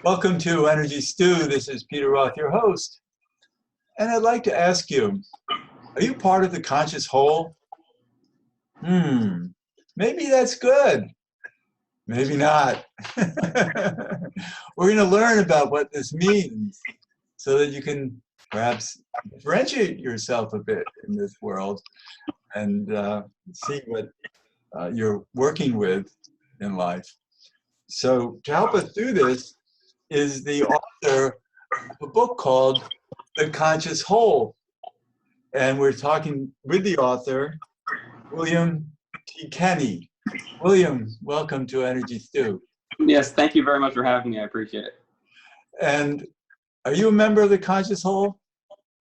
Welcome to Energy Stew. This is Peter Roth, your host. And I'd like to ask you, are you part of the conscious whole? Maybe that's good. Maybe not. We're going to learn about what this means so that you can perhaps differentiate yourself a bit in this world and see what you're working with in life. So to help us do this is the author of a book called The Conscious Whole. And we're talking with the author, William T. Kenny. William, welcome to Energy Stew. Yes, thank you very much for having me. I appreciate it. And are you a member of the Conscious Whole?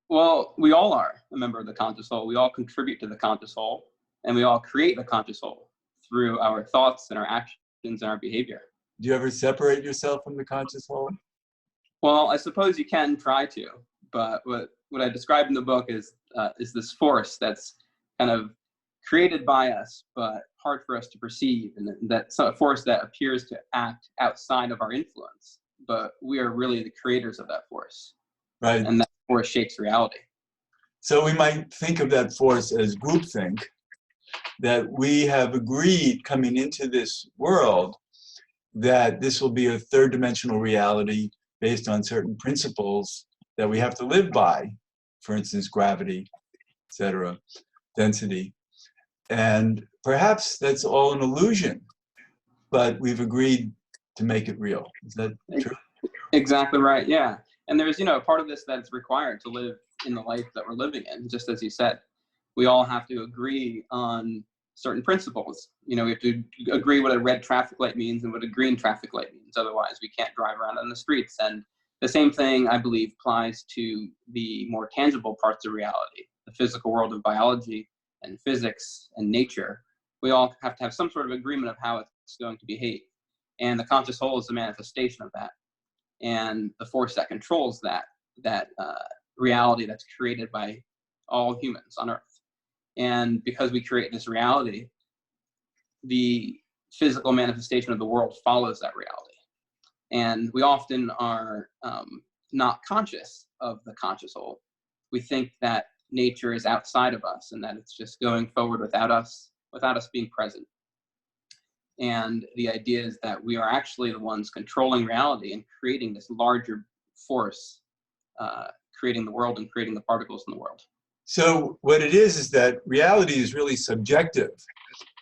Well, we all are a member of the conscious whole. We all contribute to the conscious whole, and we all create the conscious whole through our thoughts and our actions and our behavior. Do you ever separate yourself from the conscious whole? Well, I suppose you can try to, but what I describe in the book is this force that's kind of created by us, but hard for us to perceive, and that's a force that appears to act outside of our influence, but we are really the creators of that force. Right. And that force shapes reality. So we might think of that force as groupthink, that we have agreed coming into this world that this will be a third dimensional reality based on certain principles that we have to live by, for instance, gravity, etc., density. And perhaps that's all an illusion, but we've agreed to make it real. Is that true? Exactly right, yeah. And there's, part of this that's required to live in the life that we're living in, just as you said. We all have to agree on certain principles. We have to agree what a red traffic light means and what a green traffic light means. Otherwise, we can't drive around on the streets. And the same thing, I believe, applies to the more tangible parts of reality, the physical world of biology and physics and nature. We all have to have some sort of agreement of how it's going to behave. And the conscious whole is a manifestation of that. And the force that controls that reality that's created by all humans on Earth. And because we create this reality, the physical manifestation of the world follows that reality. And we often are not conscious of the conscious whole. We think that nature is outside of us and that it's just going forward without us being present. And the idea is that we are actually the ones controlling reality and creating this larger force, creating the world and creating the particles in the world. So what it is that reality is really subjective,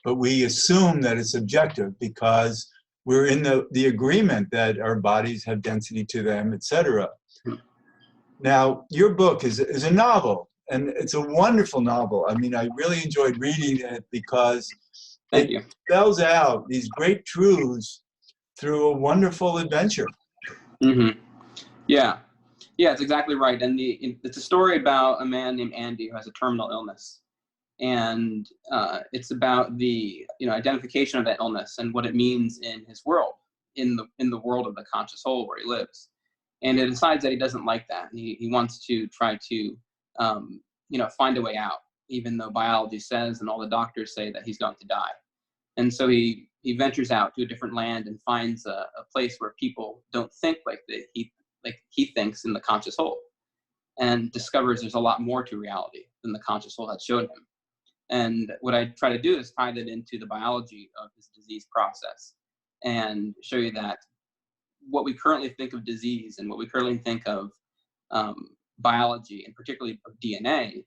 but we assume that it's objective because we're in the agreement that our bodies have density to them, etc. Now, your book is a novel, and it's a wonderful novel. I mean, I really enjoyed reading it because Thank you. Spells out these great truths through a wonderful adventure. Mm-hmm. Yeah, it's exactly right. And it's a story about a man named Andy who has a terminal illness, and it's about the identification of that illness and what it means in his world, in the world of the conscious whole where he lives. And it decides that he doesn't like that, and he wants to try to find a way out, even though biology says and all the doctors say that he's going to die. And so he ventures out to a different land and finds a place where people don't think like he thinks in the conscious whole, and discovers there's a lot more to reality than the conscious whole had showed him. And what I try to do is tie that into the biology of his disease process and show you that what we currently think of disease and what we currently think of biology, and particularly of DNA,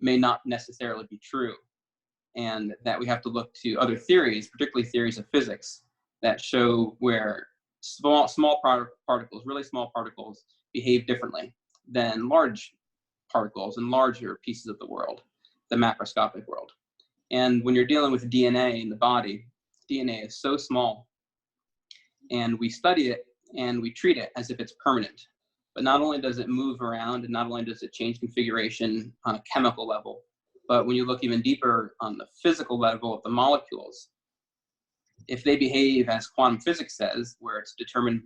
may not necessarily be true. And that we have to look to other theories, particularly theories of physics, that show where small particles, really small particles, behave differently than large particles and larger pieces of the world, the macroscopic world. And when you're dealing with DNA in the body, DNA is so small, and we study it and we treat it as if it's permanent. But not only does it move around, and not only does it change configuration on a chemical level, but when you look even deeper on the physical level of the molecules, if they behave as quantum physics says, where it's determined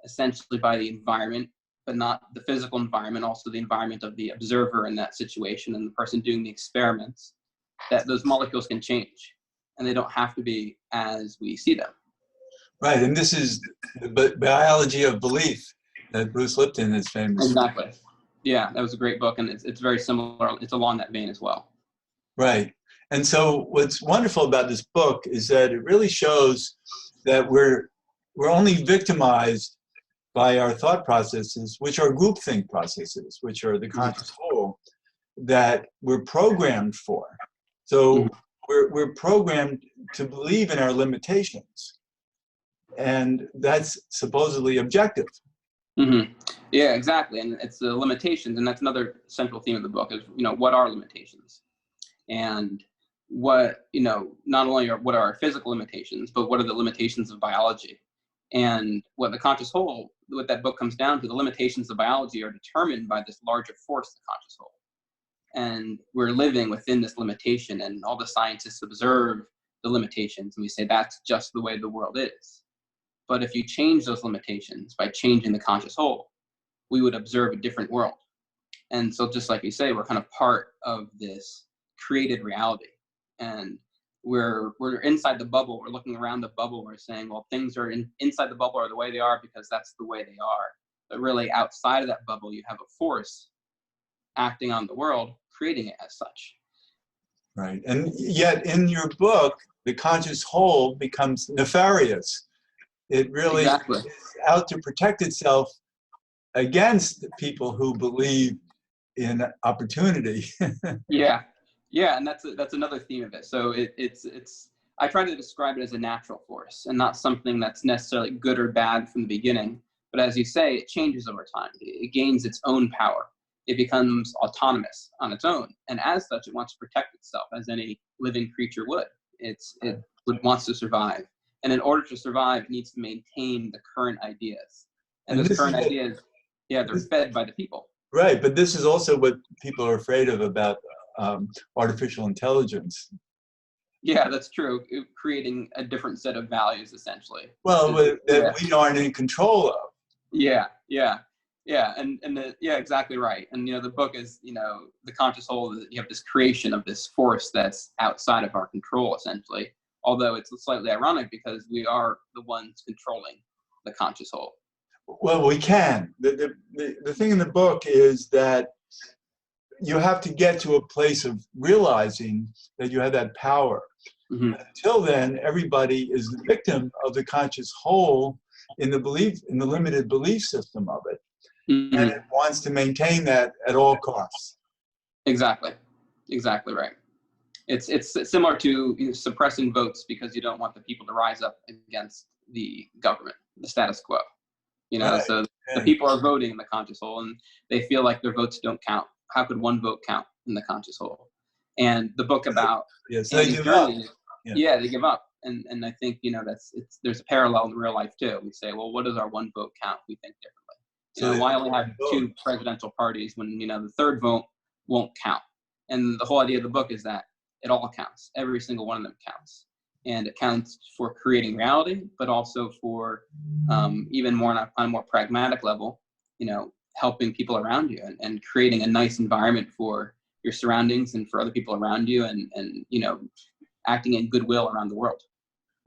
essentially by the environment, but not the physical environment, also the environment of the observer in that situation and the person doing the experiments, that those molecules can change, and they don't have to be as we see them. Right, and this is the biology of belief that Bruce Lipton is famous for. Exactly. Yeah, that was a great book, and it's very similar. It's along that vein as well. Right. And so what's wonderful about this book is that it really shows that we're only victimized by our thought processes, which are groupthink processes, which are the conscious whole, that we're programmed for. So we're programmed to believe in our limitations. And that's supposedly objective. Mm-hmm. Yeah, exactly. And it's the limitations, and that's another central theme of the book is, what are limitations? And what, not only what are our physical limitations, but what are the limitations of biology? And what the conscious whole, what that book comes down to, the limitations of biology are determined by this larger force, the conscious whole. And we're living within this limitation, and all the scientists observe the limitations, and we say that's just the way the world is. But if you change those limitations by changing the conscious whole, we would observe a different world. And so just like you say, we're kind of part of this created reality. And we're inside the bubble. We're looking around the bubble. We're saying, well, things are inside the bubble are the way they are because that's the way they are. But really outside of that bubble, you have a force acting on the world, creating it as such. Right. And yet in your book, the conscious whole becomes nefarious. It really is out to protect itself against people who believe in opportunity. Yeah, and that's another theme of it. So it's I try to describe it as a natural force and not something that's necessarily good or bad from the beginning. But as you say, it changes over time. It gains its own power. It becomes autonomous on its own, and as such, it wants to protect itself as any living creature would. It wants to survive. And in order to survive, it needs to maintain the current ideas. And those current ideas, they're fed by the people. Right, but this is also what people are afraid of about artificial intelligence. Yeah, that's true. Creating a different set of values, essentially. Well, that we aren't in control of. Yeah, exactly right. And the book is, the conscious whole. You have this creation of this force that's outside of our control, essentially. Although it's slightly ironic because we are the ones controlling the conscious whole. Well, we can. The thing in the book is that you have to get to a place of realizing that you have that power. Mm-hmm. Until then, everybody is the victim of the conscious whole in the limited belief system of it. Mm-hmm. And it wants to maintain that at all costs. Exactly right. It's similar to suppressing votes because you don't want the people to rise up against the government, the status quo. Right. So the people are voting in the conscious whole, and they feel like their votes don't count. How could one vote count in the conscious whole? And the book about Andy's journey, they give up. And I think there's a parallel in real life too. We say, well, what does our one vote count? We think differently. Why only have two presidential parties when the third vote won't count? And the whole idea of the book is that it all counts. Every single one of them counts. And it counts for creating reality, but also for even more on a more pragmatic level, helping people around you and creating a nice environment for your surroundings and for other people around you and acting in goodwill around the world.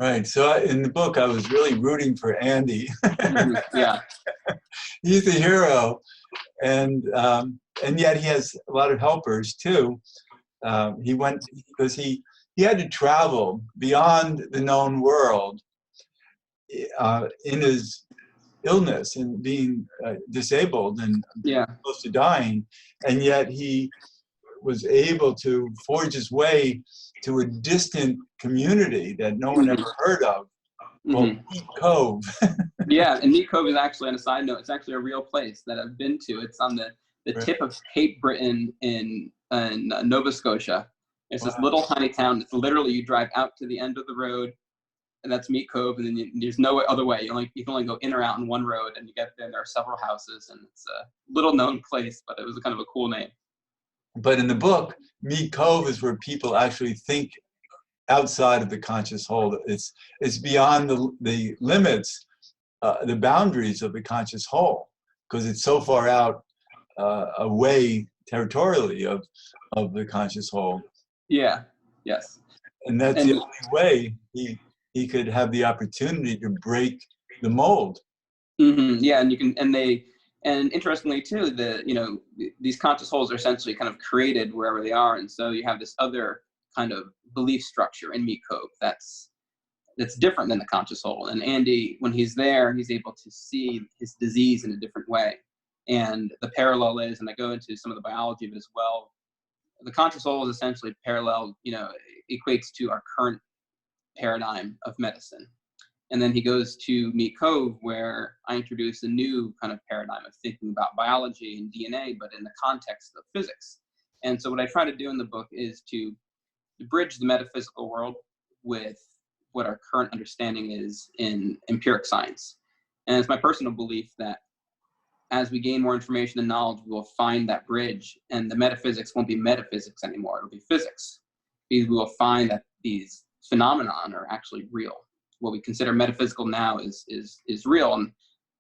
Right. So in the book, I was really rooting for Andy. Yeah. He's the hero. And yet he has a lot of helpers too. He went because he had to travel beyond the known world in his illness and being disabled and close to dying, and yet he was able to forge his way to a distant community that no one ever heard of, called Neat Cove. Yeah, and Neat Cove is actually, on a side note, it's actually a real place that I've been to. It's on the tip of Cape Breton in Nova Scotia. It's this little tiny town. It's literally, you drive out to the end of the road, and that's Neat Cove, and then there's no other way. You can only go in or out on one road, and you get there, and there are several houses, and it's a little known place, but it was kind of a cool name. But in the book, Neat Cove is where people actually think outside of the conscious whole. It's beyond the limits, the boundaries of the conscious whole, because it's so far out away territorially of the conscious whole. Yeah. Yes. And that's the only way he he could have the opportunity to break the mold. Yeah, and you can, and interestingly too, these conscious holes are essentially kind of created wherever they are, and so you have this other kind of belief structure in Meat Cove that's different than the conscious hole. And Andy, when he's there, he's able to see his disease in a different way. And the parallel is, and I go into some of the biology of it as well, the conscious hole is essentially parallel, equates to our current paradigm of medicine. And then he goes to Meat Cove, where I introduce a new kind of paradigm of thinking about biology and DNA, but in the context of physics. And so what I try to do in the book is to bridge the metaphysical world with what our current understanding is in empiric science. And it's my personal belief that as we gain more information and knowledge, we will find that bridge, and the metaphysics won't be metaphysics anymore. It'll be physics, because we will find that these phenomenon are actually real. What we consider metaphysical now is real. And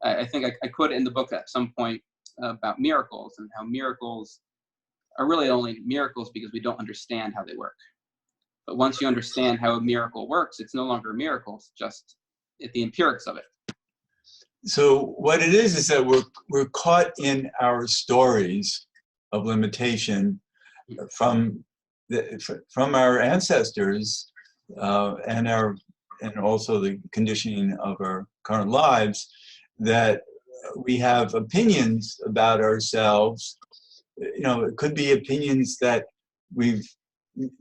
I think I quote it in the book at some point about miracles, and how miracles are really only miracles because we don't understand how they work. But once you understand how a miracle works, it's no longer a miracle, it's just the empirics of it. So what it is that we're caught in our stories of limitation from our ancestors, and also the conditioning of our current lives, that we have opinions about ourselves. It could be opinions that we've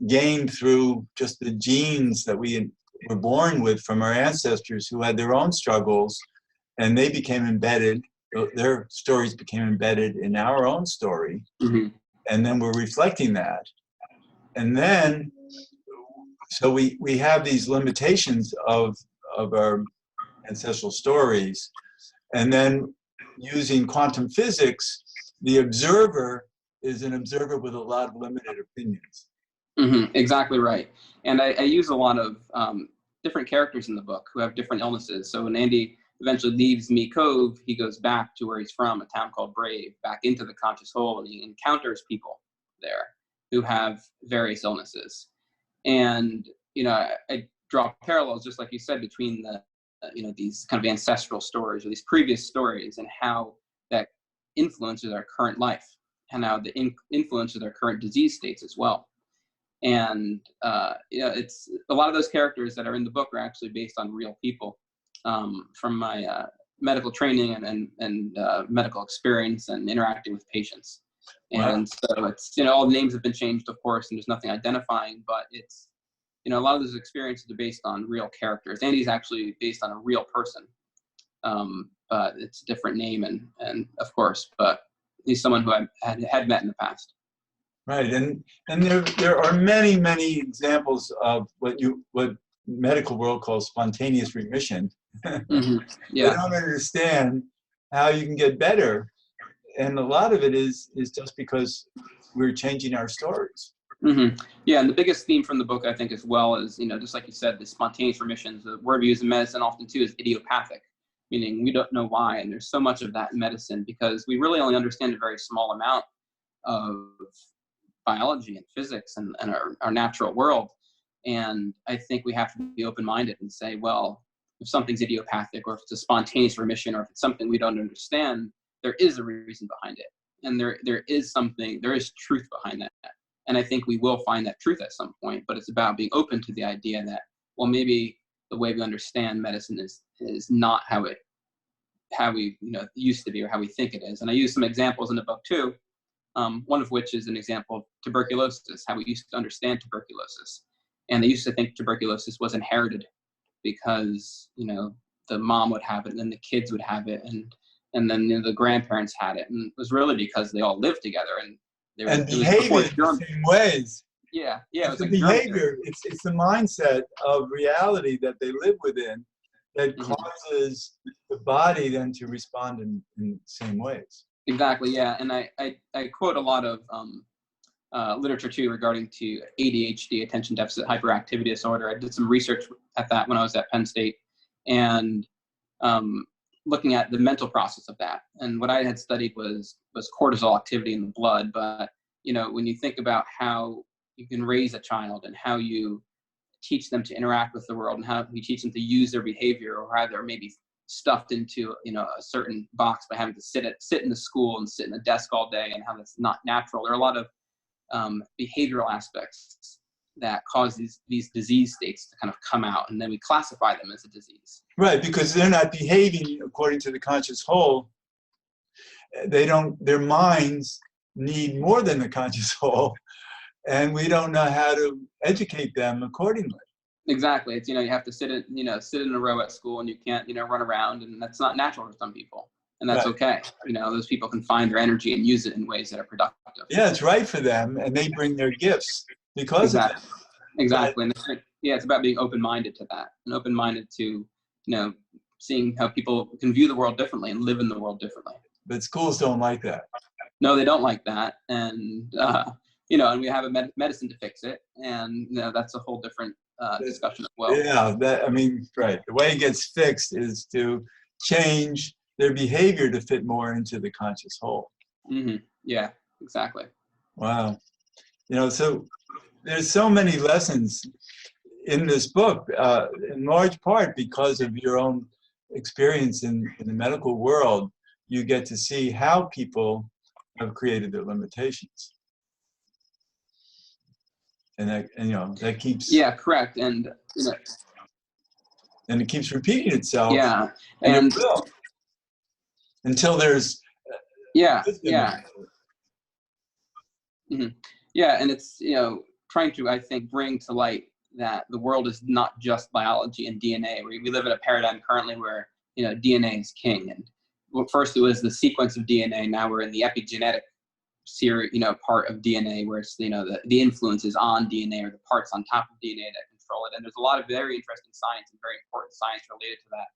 gained through just the genes that we were born with from our ancestors, who had their own struggles, and they became embedded, their stories became embedded in our own story. And then we're reflecting that. And then, so we have these limitations of our ancestral stories. And then using quantum physics, the observer is an observer with a lot of limited opinions. Exactly right. And I use a lot of different characters in the book who have different illnesses. So when Andy eventually leaves Meat Cove, he goes back to where he's from, a town called Brave, back into the conscious hole, and he encounters people there who have various illnesses. And, I draw parallels, just like you said, between these kind of ancestral stories, or these previous stories, and how that influences our current life, and how the influences our current disease states as well. And it's a lot of those characters that are in the book are actually based on real people, from my medical training and medical experience and interacting with patients. Wow. And so it's, all the names have been changed, of course, and there's nothing identifying, but it's, a lot of those experiences are based on real characters. Andy's actually based on a real person, but it's a different name, and of course, but he's someone who I had met in the past. Right, and there are many examples of what medical world calls spontaneous remission. Yeah. They don't understand how you can get better, and a lot of it is just because we're changing our stories. Yeah, and the biggest theme from the book, I think, as well, is, just like you said, the spontaneous remissions. The word we use in medicine often too is idiopathic, meaning we don't know why, and there's so much of that in medicine because we really only understand a very small amount of biology and physics and our natural world. And I think we have to be open-minded and say, well, if something's idiopathic, or if it's a spontaneous remission, or if it's something we don't understand, there is a reason behind it. And there is truth behind that. And I think we will find that truth at some point, but it's about being open to the idea that, well, maybe the way we understand medicine is not how we used to be, or how we think it is. And I use some examples in the book too. One of which is an example of tuberculosis, how we used to understand tuberculosis. And they used to think tuberculosis was inherited because, the mom would have it, and then the kids would have it, and then the grandparents had it. And it was really because they all lived together and behave in the same ways. Yeah. It's the behavior, it's the mindset of reality that they live within that causes the body then to respond in the same ways. Exactly, yeah. And I quote a lot of literature too regarding to ADHD, attention deficit hyperactivity disorder. I did some research at that when I was at Penn State, and looking at the mental process of that. And what I had studied was cortisol activity in the blood. But when you think about how you can raise a child and how you teach them to interact with the world, and how we teach them to use their behavior, or how they're maybe stuffed into, you know, a certain box by having to sit in the school and sit in a desk all day, and how that's not natural. There are a lot of behavioral aspects that cause these disease states to kind of come out, and then we classify them as a disease. Right, because they're not behaving according to the conscious whole. Their minds need more than the conscious whole, and we don't know how to educate them accordingly. Exactly. It's, you know, you have to sit in a row at school, and you can't, you know, run around, and that's not natural for some people, and that's Right. okay. You know, those people can find their energy and use it in ways that are productive. Yeah, it's right for them, and they bring their gifts because of that. Exactly. And it's about being open-minded to that, and open-minded to, you know, seeing how people can view the world differently and live in the world differently. But schools don't like that. No, they don't like that, and you know, and we have a medicine to fix it, and you know, that's a whole different discussion as well. Yeah, I mean, right. The way it gets fixed is to change their behavior to fit more into the conscious whole. Mm-hmm. Yeah, exactly. Wow. You know, so there's so many lessons in this book, in large part because of your own experience in the medical world. You get to see how people have created their limitations. And you know, that keeps... Yeah, correct. And you know, and it keeps repeating itself. Yeah, and it will, until there's Mm-hmm. Yeah, and it's, you know, trying to, I think, bring to light that the world is not just biology and DNA. We live in a paradigm currently where, you know, DNA is king, and first it was the sequence of DNA. Now we're in the epigenetic part of DNA, where it's, you know, the influences on DNA, or the parts on top of DNA that control it. And there's a lot of very interesting science and very important science related to that.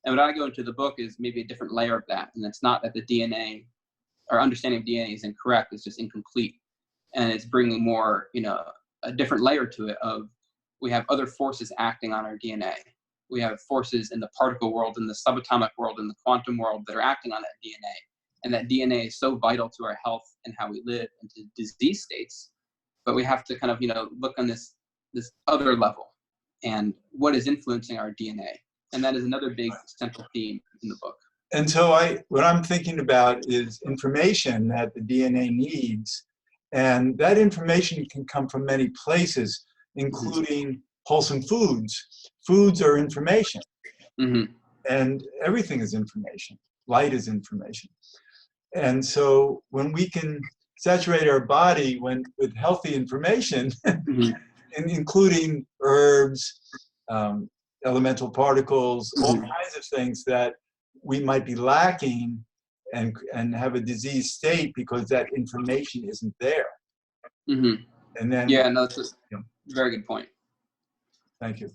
And what I go into the book is maybe a different layer of that. And it's not that the DNA, our understanding of DNA is incorrect, it's just incomplete. And it's bringing more, you know, a different layer to it of, we have other forces acting on our DNA. We have forces in the particle world, in the subatomic world, in the quantum world that are acting on that DNA. And that DNA is so vital to our health and how we live and to disease states. But we have to kind of, you know, look on this other level and what is influencing our DNA. And that is another big central theme in the book. And so what I'm thinking about is information that the DNA needs. And that information can come from many places, including wholesome foods. Foods are information. Mm-hmm. And everything is information. Light is information. And so when we can saturate our body with healthy information, mm-hmm. including herbs, elemental particles, all mm-hmm. kinds of things that we might be lacking and have a disease state because that information isn't there. Mm-hmm. And then... Yeah, no, that's a very good point. Thank you.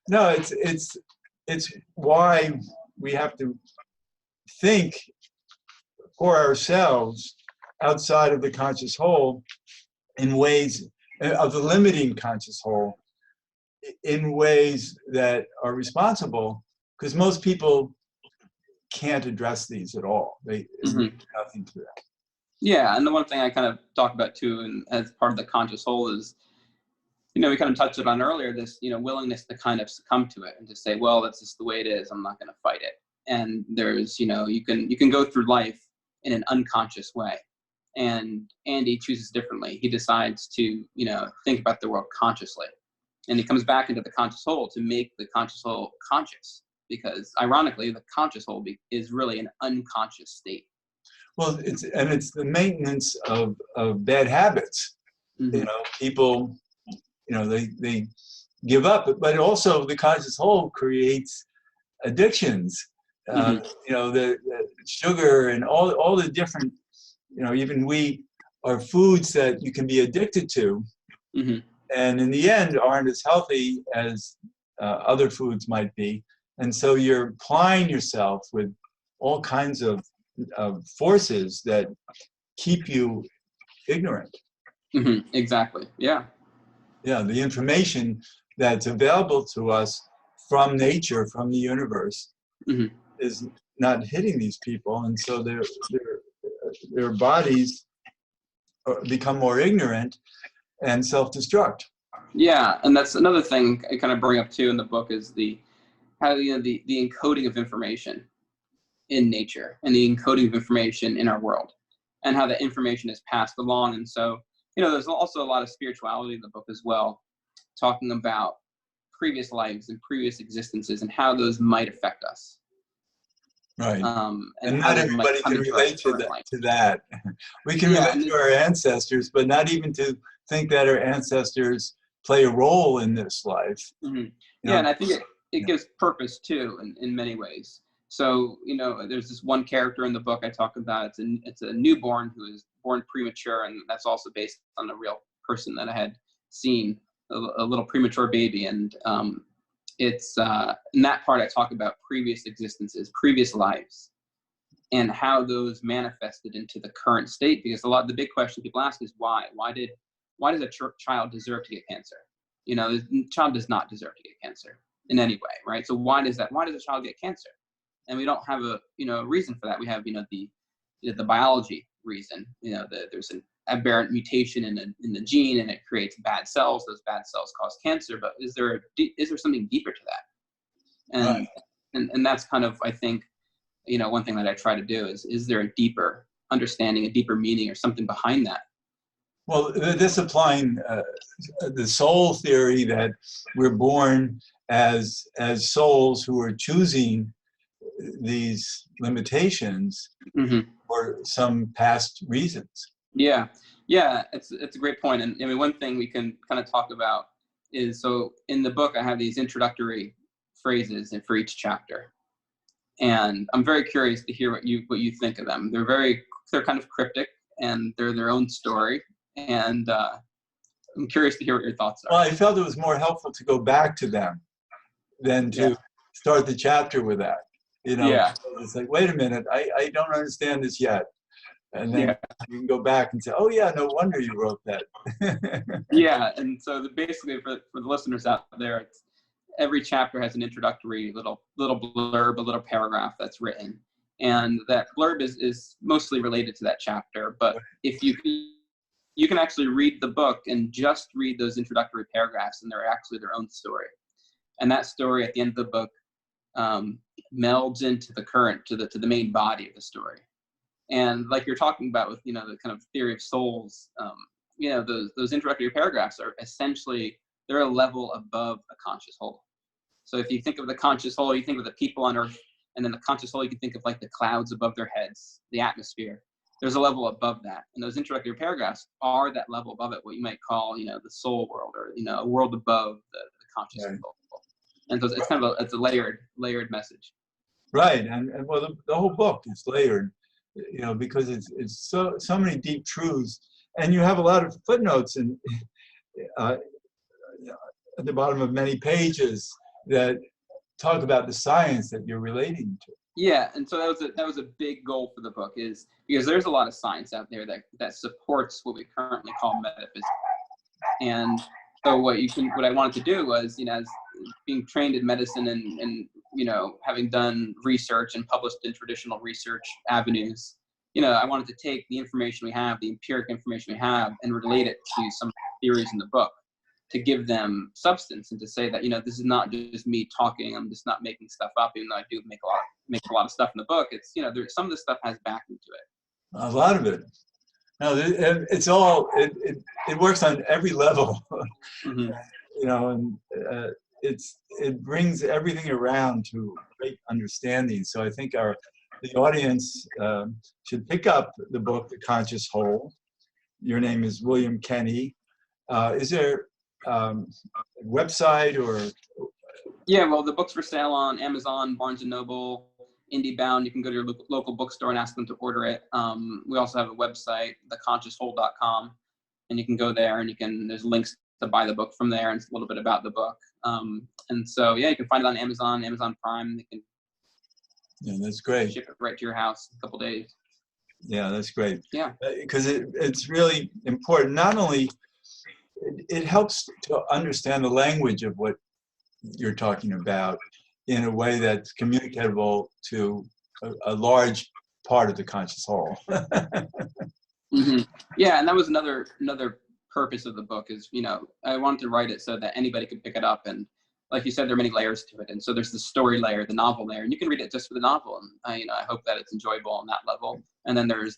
No, it's why we have to think for ourselves outside of the conscious whole, in ways of the limiting conscious whole, in ways that are responsible, because most people can't address these at all. They mm-hmm. nothing to that. Yeah, and the one thing I kind of talk about too, and as part of the conscious whole, is, you know, we kind of touched on earlier, this, you know, willingness to kind of succumb to it and to say, well, that's just the way it is, I'm not going to fight it. And there's, you know, you can go through life in an unconscious way. And Andy chooses differently. He decides to, you know, think about the world consciously. And he comes back into the conscious whole to make the conscious whole conscious, because ironically, the conscious whole is really an unconscious state. Well, it's the maintenance of bad habits. Mm-hmm. You know, people, you know, they give up, but also the conscious whole creates addictions. Mm-hmm. You know, the sugar and all the different, you know, even wheat are foods that you can be addicted to, mm-hmm. and in the end aren't as healthy as other foods might be. And so you're applying yourself with all kinds of forces that keep you ignorant. Mm-hmm. Exactly. Yeah. Yeah, the information that's available to us from nature, from the universe, mm-hmm. is not hitting these people, and so their bodies become more ignorant and self-destruct. Yeah, and that's another thing I kind of bring up too in the book is the how the encoding of information in nature and the encoding of information in our world and how that information is passed along. And so, there's also a lot of spirituality in the book as well, talking about previous lives and previous existences and how those might affect us. Right. And not how those might everybody come can into relate our to current life. that. We can Yeah, relate to our ancestors, but not even to think that our ancestors play a role in this life. Yeah, and I think it Yeah. gives purpose too in many ways. So, there's this one character in the book I talk about. It's a newborn who is born premature, and that's also based on a real person that I had seen, a little premature baby. And it's in that part I talk about previous existences, previous lives, and how those manifested into the current state. Because the big question people ask is why? Why does a child deserve to get cancer? The child does not deserve to get cancer in any way, right? So why does a child get cancer? And we don't have a reason for that. We have the biology reason. There's an aberrant mutation in the gene, and it creates bad cells. Those bad cells cause cancer. But is there something deeper to that? And Right. and that's kind of, I think, one thing that I try to do is there a deeper understanding, a deeper meaning, or something behind that? Well, this applying the soul theory that we're born as souls who are choosing these limitations for some past reasons. Yeah, it's a great point. And I mean, one thing we can kind of talk about is, so in the book I have these introductory phrases for each chapter, and I'm very curious to hear what you think of them. They're kind of cryptic, and they're their own story, and I'm curious to hear what your thoughts are. Well, I felt it was more helpful to go back to them than to start the chapter with that. It's like, wait a minute, I don't understand this yet. And then you can go back and say, oh yeah, no wonder you wrote that. Yeah, and so basically for the listeners out there, every chapter has an introductory little blurb, a little paragraph that's written. And that blurb is mostly related to that chapter. But if you can actually read the book and just read those introductory paragraphs, and they're actually their own story. And that story at the end of the book melds into the main body of the story. And like you're talking about with the kind of theory of souls, those introductory paragraphs are essentially, they're a level above a conscious whole. So if you think of the conscious whole, you think of the people on Earth, and then the conscious whole, you can think of like the clouds above their heads, the atmosphere. There's a level above that, and those introductory paragraphs are that level above it, what you might call the soul world, or a world above the conscious whole. And so it's kind of it's a layered message. Right, and well, the whole book is layered, because it's so many deep truths, and you have a lot of footnotes and at the bottom of many pages that talk about the science that you're relating to. Yeah, and so that was a big goal for the book, is because there's a lot of science out there that supports what we currently call metaphysics. And so what I wanted to do was, as being trained in medicine and having done research and published in traditional research avenues, I wanted to take the information we have, the empiric information we have, and relate it to some theories in the book, to give them substance, and to say that this is not just me talking. I'm just not making stuff up, even though I do make a lot of stuff in the book. It's there's some of this stuff has backing to it. A lot of it. No, it's all it works on every level. And it brings everything around to great understanding. So I think the audience should pick up the book, The Conscious Whole. Your name is William Kenny. Is there a website or? Yeah, well, the book's for sale on Amazon, Barnes & Noble, IndieBound. You can go to your local bookstore and ask them to order it. We also have a website, theconsciouswhole.com, and you can go there and there's links to buy the book from there, and a little bit about the book. And so, you can find it on Amazon Prime. They can that's great. Ship it right to your house in a couple days. Yeah, that's great. Yeah. Because it's really important. Not only it helps to understand the language of what you're talking about in a way that's communicable to a large part of the conscious whole. Yeah, and that was another purpose of the book is, I wanted to write it so that anybody could pick it up. And like you said, there are many layers to it. And so there's the story layer, the novel layer, and you can read it just for the novel. And I hope that it's enjoyable on that level. And then there's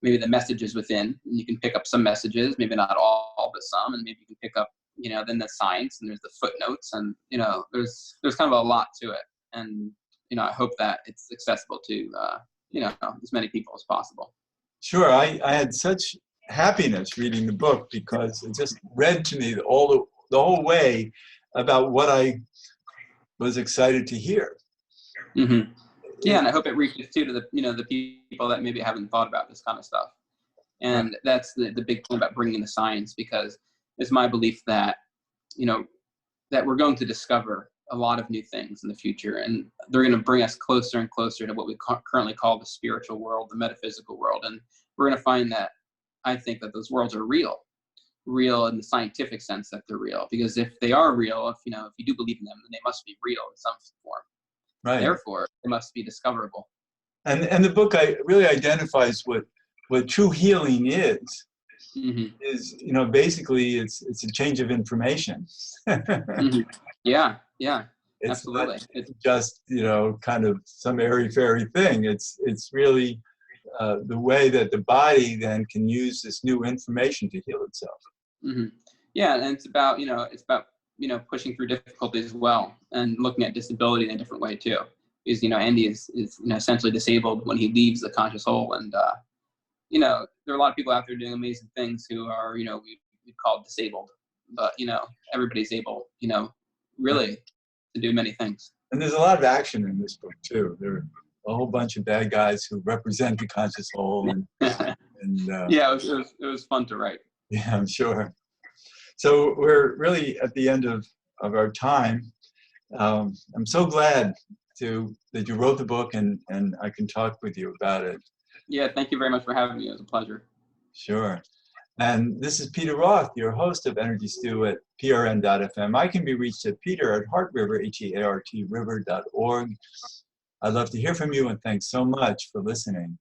maybe the messages within, and you can pick up some messages, maybe not all, but some, and maybe you can pick up, then the science, and there's the footnotes, and, there's kind of a lot to it. And, I hope that it's accessible to, as many people as possible. Sure. I had such happiness reading the book because it just read to me the whole way about what I was excited to hear. Mm-hmm. Yeah, and I hope it reaches too to the people that maybe haven't thought about this kind of stuff. And that's the big thing about bringing the science, because it's my belief that, that we're going to discover a lot of new things in the future, and they're going to bring us closer and closer to what we currently call the spiritual world, the metaphysical world. And we're going to find that, I think that those worlds are real in the scientific sense that they're real, because if they are real, if you do believe in them, then they must be real in some form. Right. Therefore, they must be discoverable. And the book really identifies what true healing is. Mm-hmm. Is basically it's a change of information. Mm-hmm. Yeah, it's absolutely. It's just kind of some airy fairy thing. It's really the way that the body then can use this new information to heal itself. Mm-hmm. Yeah, and it's about pushing through difficulties as well, and looking at disability in a different way too. Because Andy is essentially disabled when he leaves the conscious whole, and there are a lot of people out there doing amazing things who are we'd call disabled, but everybody's able really to do many things. And there's a lot of action in this book too. There are a whole bunch of bad guys who represent the conscious whole, and yeah, it was fun to write. Yeah, I'm sure. So we're really at the end of our time. I'm so glad that you wrote the book, and I can talk with you about it. Yeah, thank you very much for having me. It was a pleasure. Sure. And this is Peter Roth, your host of Energy Stew at prn.fm. I can be reached at peter@heartriver, HEART river.org. I'd love to hear from you, and thanks so much for listening.